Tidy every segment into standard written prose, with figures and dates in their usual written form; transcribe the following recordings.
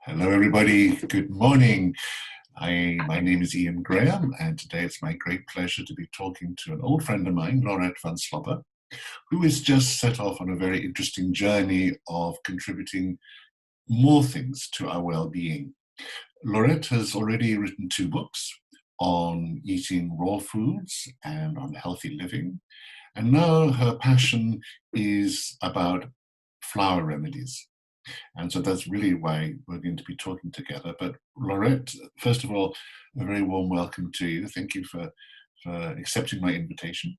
Hello, everybody. Good morning. My name is Ian Graham, and today it's my great pleasure to be talking to an old friend of mine, Laurette van Slobbe, who has just set off on a very interesting journey of contributing more things to our well-being. Laurette has already written 2 books on eating raw foods and on healthy living, and now her passion is about flower remedies. And so that's really why we're going to be talking together. But Laurette, first of all, a very warm welcome to you. Thank you for accepting my invitation.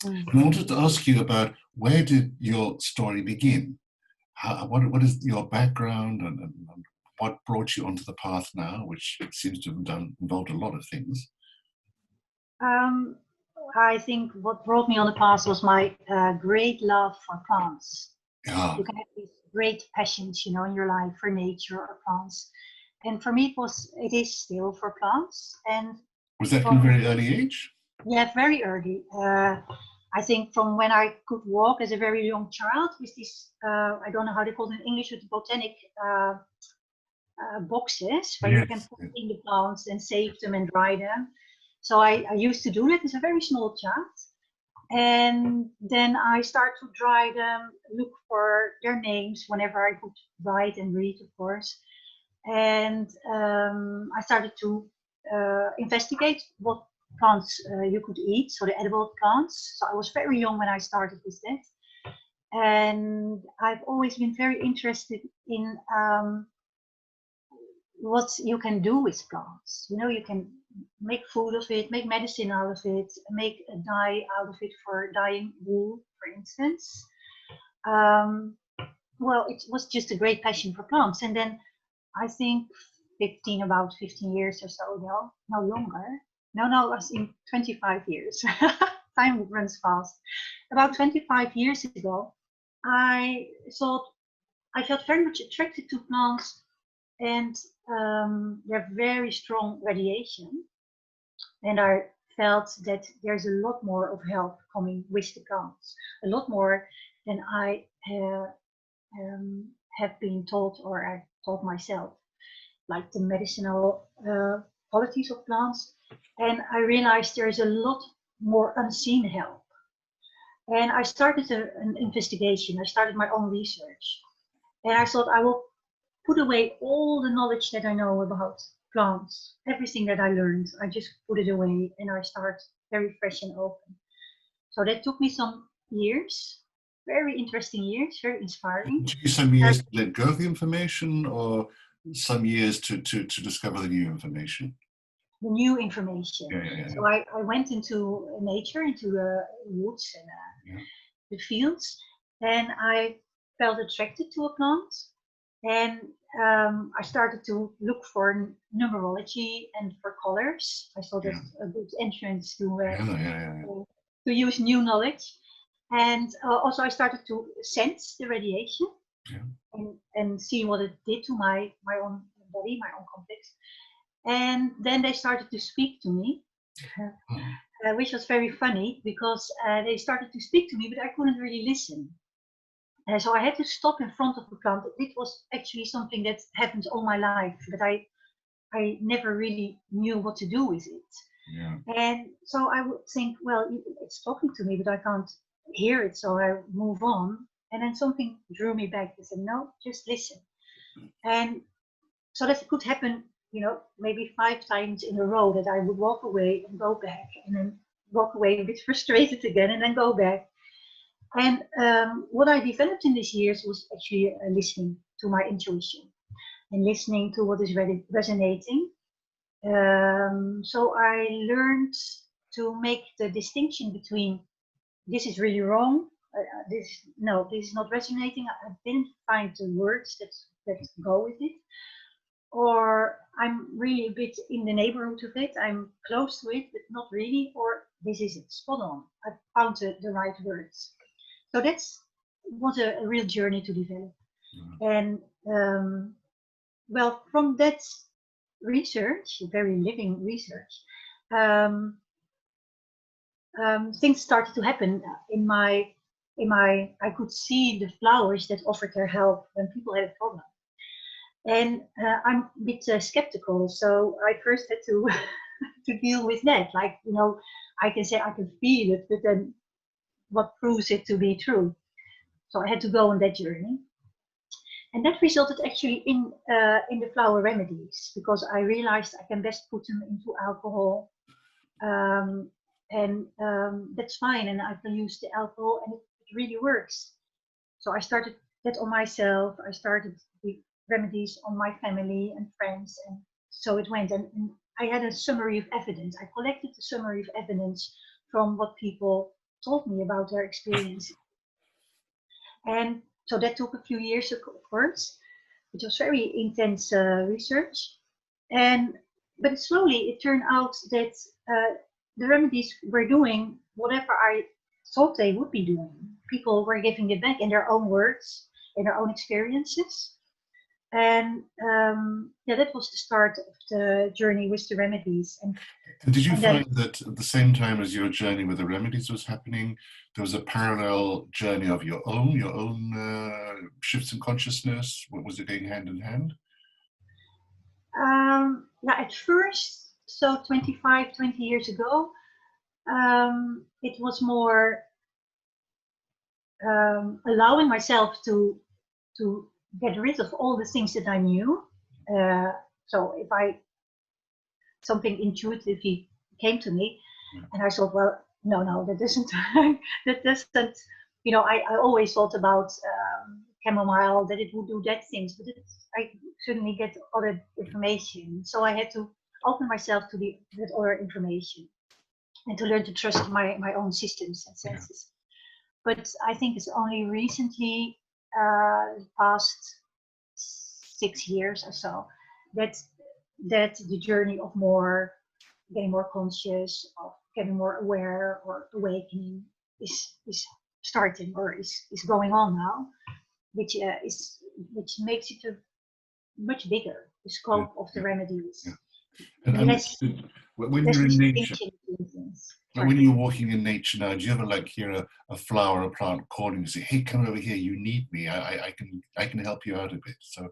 And I wanted to ask you about, where did your story begin? What is your background, and what brought you onto the path now, which seems to have involved a lot of things? I think what brought me on the path was my great love for plants. Yeah. You can have these great passions, in your life for nature or plants. And for me, it is still for plants. And was that from a very early age? Yeah, very early. I think from when I could walk as a very young child with these, I don't know how they call it in English, with the botanic boxes where you can put in the plants and save them and dry them. So I used to do that as a very small child. And then I start to dry them, look for their names whenever I could write and read, of course. And I started to investigate what plants you could eat, so the edible plants. So I was very young when I started with that. And I've always been very interested in what you can do with plants. You can make food of it, make medicine out of it, make a dye out of it for dyeing wool, for instance. Well, it was just a great passion for plants. And then I think about 15 years or so, no longer. No, I was in 25 years. Time runs fast. About 25 years ago, I felt very much attracted to plants, and they're very strong radiation. And I felt that there's a lot more of help coming with the plants, a lot more than I have been taught, or I taught myself, like the medicinal qualities of plants. And I realized there's a lot more unseen help. And I started an investigation. I started my own research. And I thought I will put away all the knowledge that I know about plants, everything that I learned. I just put it away and I start very fresh and open. So that took me some years, very interesting years, very inspiring. It took you some years to let go of the information, or some years to discover the new information? The new information. Yeah. So I went into nature, into the woods and the fields, and I felt attracted to a plant. And I started to look for numerology and for colors. I thought that's a good entrance to use new knowledge. And also I started to sense the radiation and see what it did to my own body, my own complex. And then they started to speak to me, which was very funny, because they started to speak to me, but I couldn't really listen. So I had to stop in front of the plant. It was actually something that happened all my life, but I never really knew what to do with it. Yeah. And so I would think, well, it's talking to me, but I can't hear it, so I move on. And then something drew me back. I said, no, just listen. And so that could happen, maybe 5 times in a row, that I would walk away and go back, and then walk away a bit frustrated again, and then go back. And what I developed in these years was actually listening to my intuition and listening to what is resonating. So I learned to make the distinction between, this is really wrong, this is not resonating. I didn't find the words that go with it, or I'm really a bit in the neighborhood of it, I'm close to it, but not really, or this is it, spot on. I found the right words. So that was a real journey to develop. And well, from that research, very living research, things started to happen in my, I could see the flowers that offered their help when people had a problem. And I'm a bit skeptical, so I first had to to deal with that. Like, you know, I can say I can feel it, but then what proves it to be true? So I had to go on that journey, and that resulted actually in the flower remedies, because I realized I can best put them into alcohol, and that's fine, and I can use the alcohol, and it really works. So I started that on myself. I started the remedies on my family and friends, and so it went. And I had a summary of evidence. I collected the summary of evidence from what people told me about their experience. And so that took a few years, of course. It was very intense research. And but slowly it turned out that the remedies were doing whatever I thought they would be doing. People were giving it back in their own words, in their own experiences. And yeah, that was the start of the journey with the remedies. And did you and find that at the same time as your journey with the remedies was happening, there was a parallel journey of your own shifts in consciousness? Was it going hand in hand? Yeah, at first, so 25, 20 years ago, it was more allowing myself to get rid of all the things that I knew. So if something intuitively came to me, and I thought, well, no, that doesn't, that doesn't, you know, I always thought about chamomile, that it would do that things, but I suddenly get other information. So I had to open myself to that other information, and to learn to trust my own systems and senses. But I think it's only recently, past 6 years or so, that the journey of getting more conscious, of getting more aware or awakening is starting, or is going on now, which makes it a much bigger, the scope of the remedies. And Less when you're in nature, things. like when you're walking in nature now, do you ever like hear a flower, a plant calling you, say, "Hey, come over here, you need me. I can help you out a bit." So,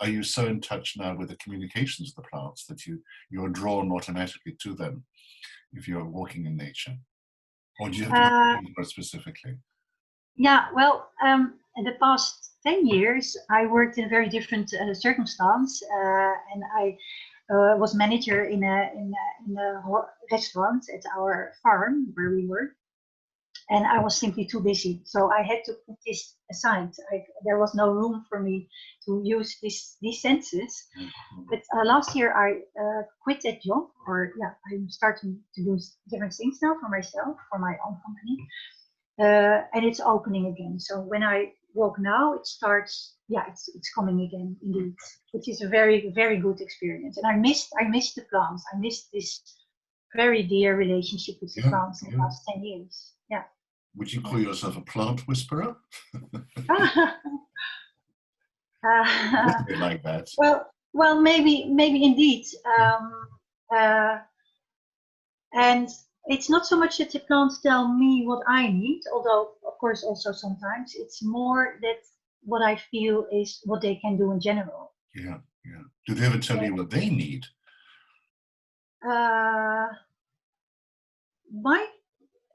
are you so in touch now with the communications of the plants that you're drawn automatically to them if you're walking in nature, or do you have to be looking for it specifically? Yeah, well, in the past 10 years, I worked in a very different circumstance, and I was manager in a restaurant at our farm where we were, and I was simply too busy. So I had to put this aside. There was no room for me to use these senses. But last year I quit that job, or yeah, I'm starting to do different things now for myself, for my own company. And it's opening again. So when I walk now, it starts. Yeah, it's coming again indeed, which is a very, very good experience. And I missed the plants. I missed this very dear relationship with the plants in the last 10 years. Yeah. Would you call yourself a plant whisperer? Like that. Well, maybe indeed. And it's not so much that the plants tell me what I need, although of course also sometimes. It's more that what I feel is what they can do in general. Yeah. Do they ever tell you what they need?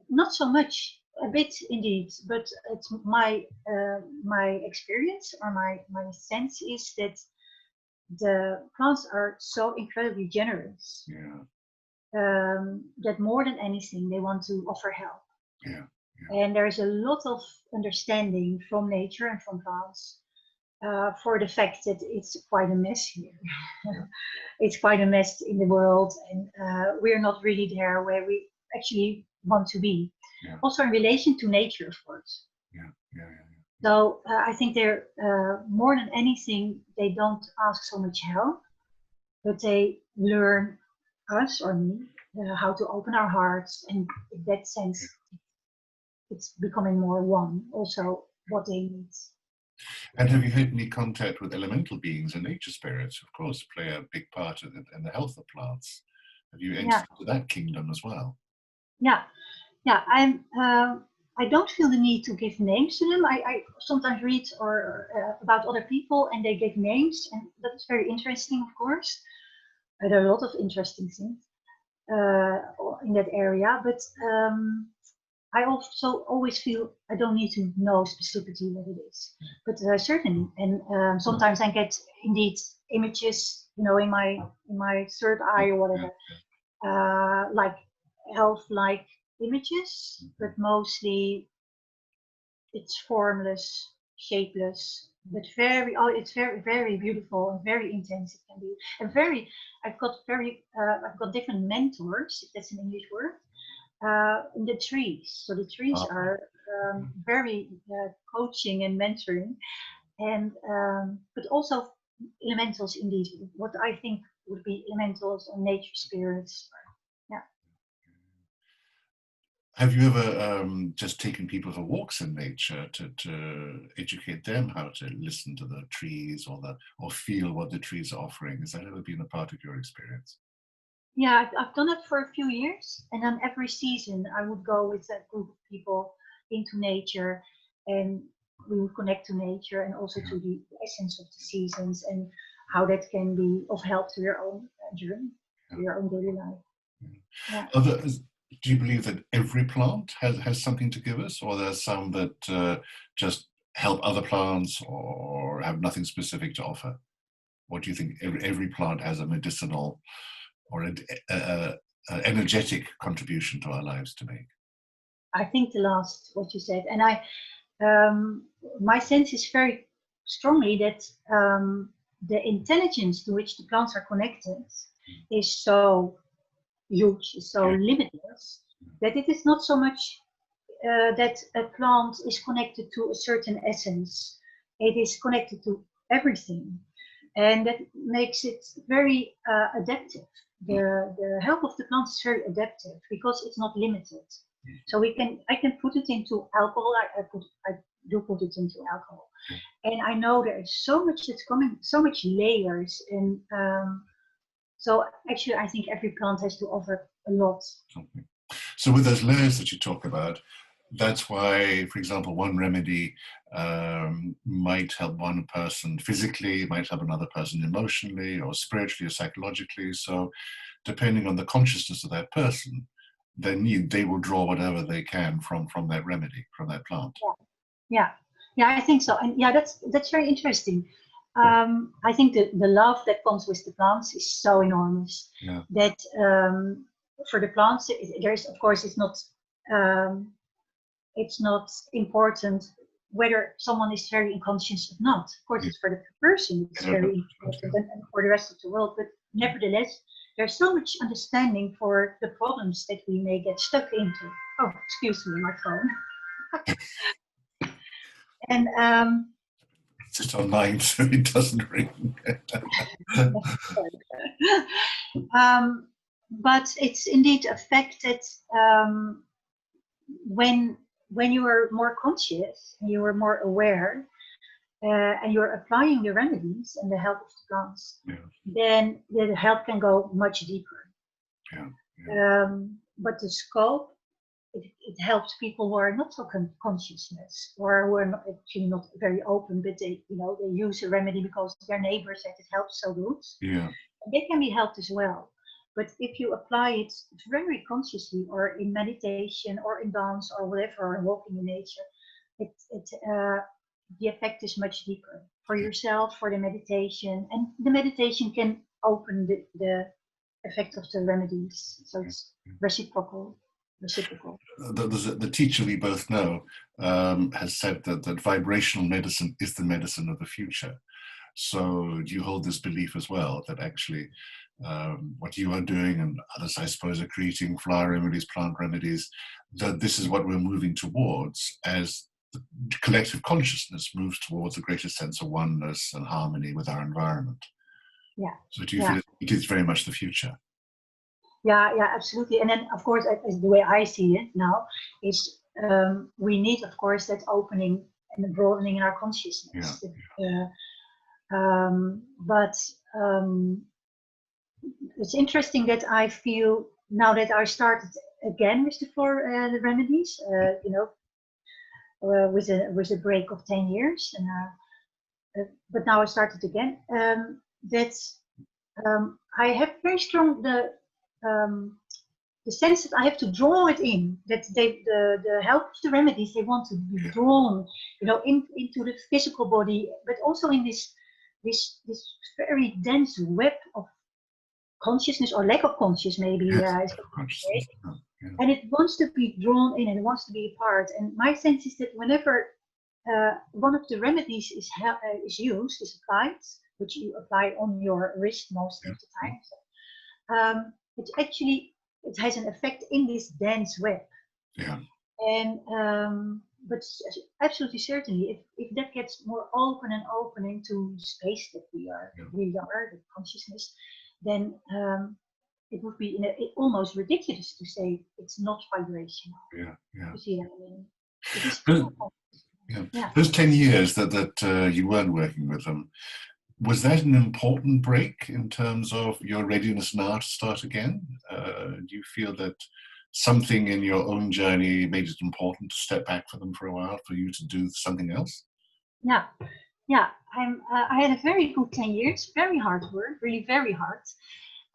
Not so much. A bit indeed, but it's my experience, or my sense is that the plants are so incredibly generous. That more than anything, they want to offer help. And there's a lot of understanding from nature and from plants for the fact that it's quite a mess here. It's quite a mess in the world, and we're not really there where we actually want to be. Also in relation to nature, of course. So I think they're more than anything, they don't ask so much help, but they learn us, or me, how to open our hearts, and in that sense, it's becoming more one, also what they need. And have you had any contact with elemental beings and nature spirits? Of course, play a big part in the health of plants. Have you entered into that kingdom as well? Yeah. I'm I don't feel the need to give names to them. I sometimes read or about other people and they give names, and that's very interesting, of course. There are a lot of interesting things in that area, but I also always feel I don't need to know specifically what it is, but certainly, and sometimes I get indeed images, you know, in my third eye or whatever, like health-like images, but mostly it's formless, shapeless, but very, oh, it's very, very beautiful and very intense. It can be, and very, I've got different mentors, if that's an English word, in the trees. So the trees are very coaching and mentoring, and but also elementals indeed. What I think would be elementals or nature spirits. Yeah. Have you ever just taken people for walks in nature to educate them how to listen to the trees or feel what the trees are offering? Has that ever been a part of your experience? Yeah, I've done it for a few years, and then every season I would go with a group of people into nature, and we would connect to nature and also to the essence of the seasons and how that can be of help to your own journey, to your own daily life. Yeah. Do you believe that every plant has something to give us, or there's some that just help other plants or have nothing specific to offer? Or do you think every plant has a medicinal or an energetic contribution to our lives to make? I think the last, what you said, and my sense is very strongly that the intelligence to which the plants are connected is so huge, is so limitless, that it is not so much that a plant is connected to a certain essence. It is connected to everything, and that makes it very adaptive. The help of the plant is very adaptive because it's not limited. So I can put it into alcohol. I do put it into alcohol, and I know there is so much that's coming, so much layers, and so actually I think every plant has to offer a lot. Okay. So with those layers that you talk about, that's why, for example, one remedy might help one person physically, might help another person emotionally or spiritually or psychologically. So depending on the consciousness of that person, they will draw whatever they can from that remedy, from that plant. Yeah, I think so. And yeah, that's very interesting. I think the love that comes with the plants is so enormous that for the plants, there is, of course, it's not important whether someone is very unconscious or not. Of course, it's for the person, it's very important, and for the rest of the world. But nevertheless, there's so much understanding for the problems that we may get stuck into. Oh, excuse me, my phone. And it's online, so it doesn't ring. But it's indeed affected when you are more conscious, you are more aware, and you're applying the remedies and the help of the plants. Then the help can go much deeper. But the scope, it helps people who are not so consciousness, or who are not, actually not very open, but they use a remedy because their neighbor said it helps so good. They can be helped as well. But if you apply it very consciously, or in meditation, or in dance, or whatever, or walking in nature, the effect is much deeper for yourself, for the meditation, and the meditation can open the effect of the remedies. So it's reciprocal. The teacher we both know has said that vibrational medicine is the medicine of the future. So do you hold this belief as well, that actually what you are doing, and others I suppose are creating flower remedies, plant remedies, that this is what we're moving towards as the collective consciousness moves towards a greater sense of oneness and harmony with our environment? So do you feel it is very much the future? Yeah, absolutely. And then, of course, the way I see it now is we need, of course, that opening and the broadening in our consciousness. But it's interesting that I feel now that I started again with the remedies, with a break of 10 years, and but now I started again. I have very strong the sense that I have to draw it in. That the help of the remedies, they want to be drawn, into the physical body, but also in this very dense web of consciousness, or lack of conscious, maybe. Yes, and it wants to be drawn in, and it wants to be a part. And my sense is that whenever one of the remedies is used, is applied, which you apply on your wrist most of the time, it has an effect in this dense web. Yeah. And but absolutely certainly, if that gets more open and open into space that we are, the consciousness, then it would be almost ridiculous to say it's not vibrational. Yeah. You see what I mean? It is Those 10 years that you weren't working with them, was that an important break in terms of your readiness now to start again? Do you feel that something in your own journey made it important to step back for them for a while, for you to do something else? Yeah. I had a very good 10 years, very hard work, really very hard.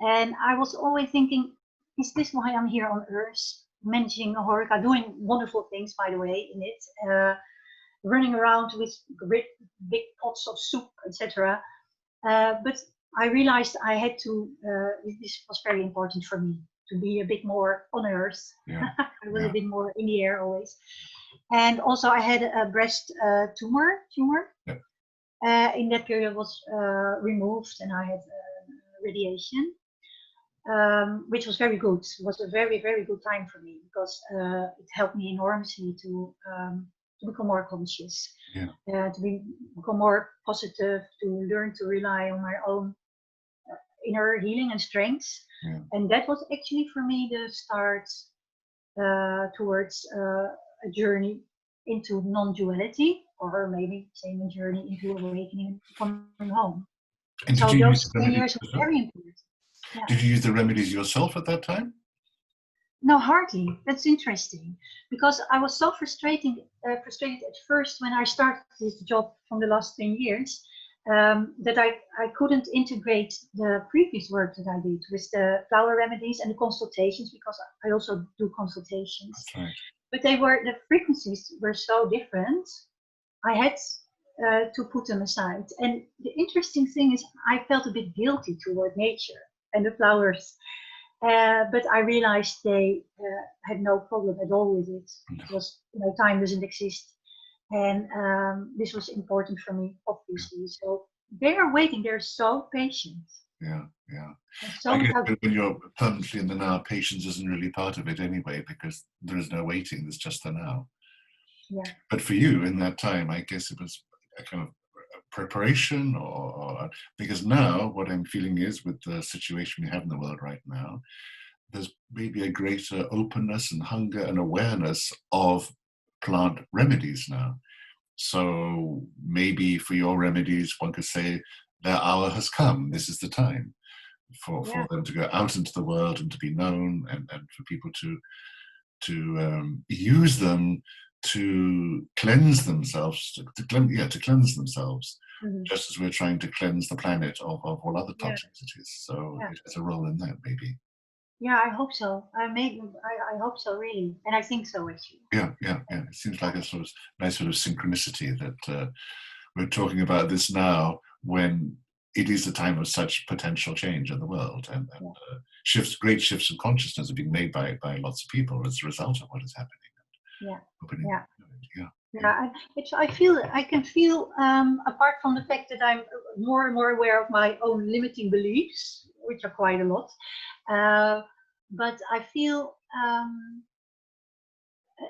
And I was always thinking, is this why I'm here on Earth, managing a horeca, doing wonderful things, by the way, in it, running around with big pots of soup, etc. But I realized I had to, this was very important for me, to be a bit more on Earth. I was a bit more in the air always. And also I had a breast tumor. In that period was removed, and I had radiation, which was very good. It was a very, very good time for me, because it helped me enormously to become more conscious, to become more positive, to learn to rely on my own inner healing and strength. And that was actually for me the start towards a journey into non-duality, or maybe saying a journey into awakening and coming home. And so those 10 years were very important. Did you use the remedies yourself at that time? No, hardly. That's interesting, because I was so frustrated at first when I started this job from the last 10 years, that I couldn't integrate the previous work that I did with the Floweremedies and the consultations, because I also do consultations. That's right. But the frequencies were so different. I had to put them aside. And the interesting thing is, I felt a bit guilty toward nature and the flowers. But I realized they had no problem at all with it. Because time doesn't exist. And this was important for me, obviously. So they are waiting. They're so patient. So I guess when you're permanently in the now, patience isn't really part of it anyway, because there is no waiting. There's just the now. But for you, in that time, I guess it was a kind of preparation, or because now what I'm feeling is, with the situation we have in the world right now, there's maybe a greater openness and hunger and awareness of plant remedies now. So maybe for your remedies, one could say their hour has come. This is the time for them to go out into the world and to be known, and for people to use them to cleanse themselves, to cleanse themselves, just as we're trying to cleanse the planet of all other toxicities. So it has a role in that, maybe. Yeah, I hope so. I hope so, really, and I think so, actually. Yeah. It seems like a sort of nice sort of synchronicity that we're talking about this now, when it is a time of such potential change in the world, and great shifts of consciousness are being made by lots of people as a result of what is happening. I can feel, apart from the fact that I'm more and more aware of my own limiting beliefs, which are quite a lot, but I feel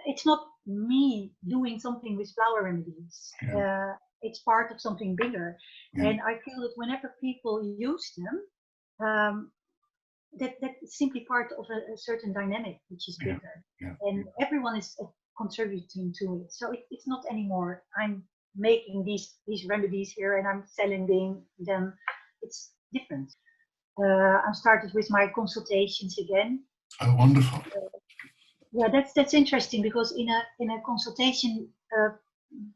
it's not me doing something with Floweremedies. It's part of something bigger, and I feel that whenever people use them, that's simply part of a certain dynamic which is bigger, and everyone is contributing to it. So it's not anymore I'm making these remedies here and I'm selling them. It's different. I'm started with my consultations again. Oh, wonderful. That's interesting, because in a consultation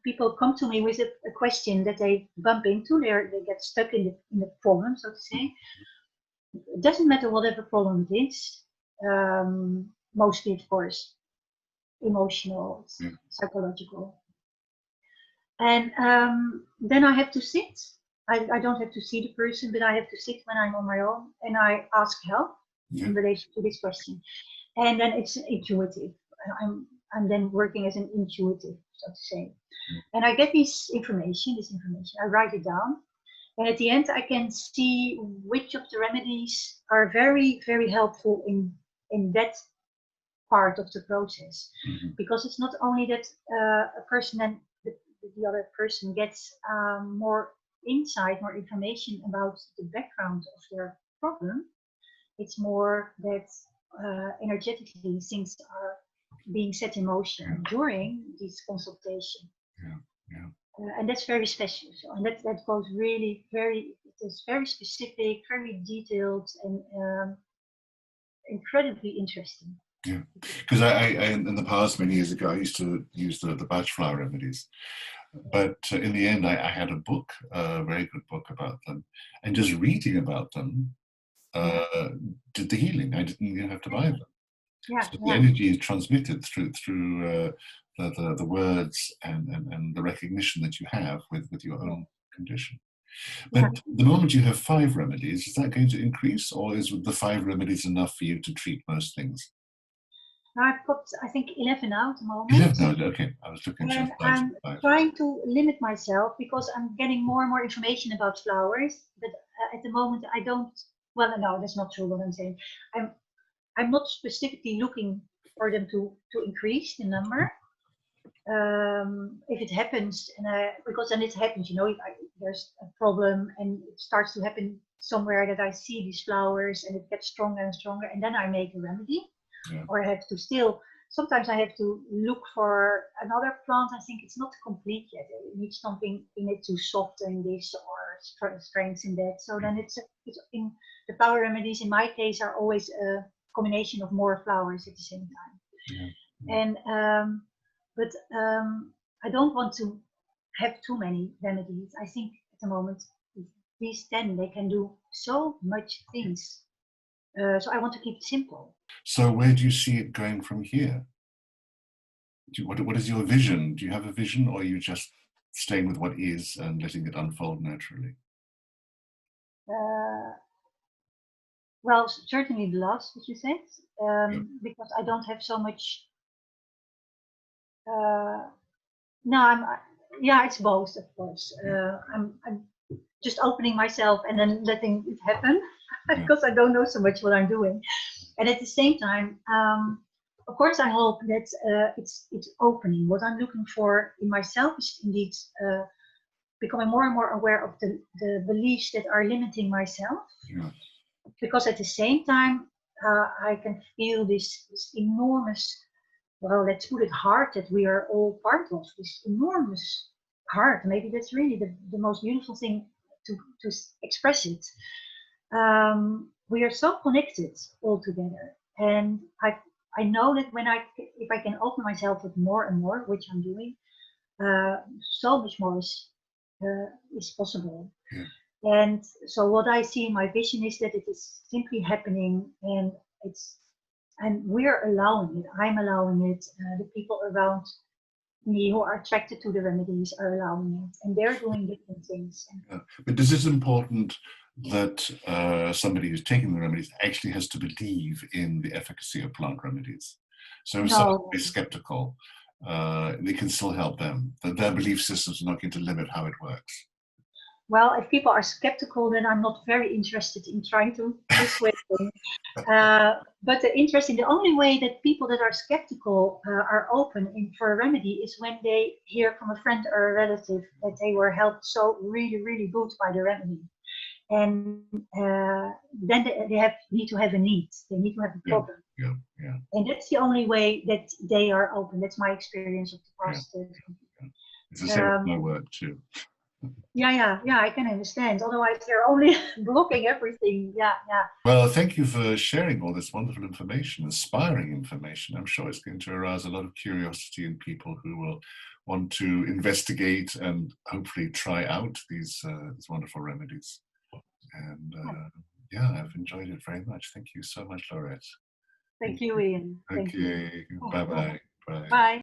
people come to me with a question that they bump into, they get stuck in the problem, so to say. It doesn't matter whatever problem it is, mostly, of course, emotional, psychological. And then I have to sit. I don't have to see the person, but I have to sit when I'm on my own, and I ask help in relation to this question. And then it's intuitive. I'm then working as an intuitive, so to say. And I get this information, I write it down. And at the end, I can see which of the remedies are very, very helpful in that part of the process. Because it's not only that a person and the other person gets more insight, more information about the background of their problem. It's more that energetically things are being set in motion during this consultation. And that's very special. So, and that goes really it is very specific, very detailed, and incredibly interesting. Yeah, because I in the past, many years ago, I used to use the batch flower remedies, but in the end, I had a book, a very good book about them, and just reading about them did the healing. I didn't even have to buy them. So the energy is transmitted through the words and the recognition that you have with your own condition. But the moment you have 5 remedies, is that going to increase, or is the 5 remedies enough for you to treat most things? I've got, I think, 11 now at the moment. 11, no, okay. I was looking and I'm trying to limit myself because I'm getting more and more information about flowers. But at the moment, I don't. Well, no, that's not true what I'm saying. I'm not specifically looking for them to increase the number. If it happens, because then it happens, you know, there's a problem and it starts to happen somewhere that I see these flowers and it gets stronger and stronger, and then I make a remedy. Or I have to sometimes I have to look for another plant. I think it's not complete yet. It needs something in it to soften this or strengthen that. So then it's in the flower remedies, in my case, are always a combination of more flowers at the same time. And but I don't want to have too many remedies. I think at the moment, these 10, they can do so much things. So I want to keep it simple. So where do you see it going from here? What is your vision? Do you have a vision, or are you just staying with what is and letting it unfold naturally? Well, certainly the last, what you said, because I don't have so much. No, it's both, of course. I'm just opening myself and then letting it happen because I don't know so much what I'm doing. And at the same time, of course, I hope that it's opening. What I'm looking for in myself is indeed becoming more and more aware of the beliefs that are limiting myself. Because at the same time, I can feel this enormous, well, let's put it, heart that we are all part of, this enormous heart. Maybe that's really the most beautiful thing to express it. We are so connected all together. And I know that if I can open myself with more and more, which I'm doing, so much more is possible. And so what I see in my vision is that it is simply happening, and we're allowing it. I'm allowing it. The people around me who are attracted to the remedies are allowing it, and they're doing different things. But is it important that somebody who's taking the remedies actually has to believe in the efficacy of plant remedies? So if somebody is skeptical, they can still help them. That their belief systems are not going to limit how it works. Well, if people are skeptical, then I'm not very interested in trying to dissuade them. But the only way that people that are skeptical are open for a remedy is when they hear from a friend or a relative that they were helped so really, really good by the remedy. And then they need to have a need. They need to have a problem. And that's the only way that they are open. That's my experience of the past. It's the same with my work too. Yeah, I can understand. Otherwise, they're only blocking everything. Yeah. Well, thank you for sharing all this wonderful information, inspiring information. I'm sure it's going to arouse a lot of curiosity in people who will want to investigate and hopefully try out these wonderful remedies. And yeah, I've enjoyed it very much. Thank you so much, Laurette. Thank you, Ian. Okay, bye-bye. Bye. Bye.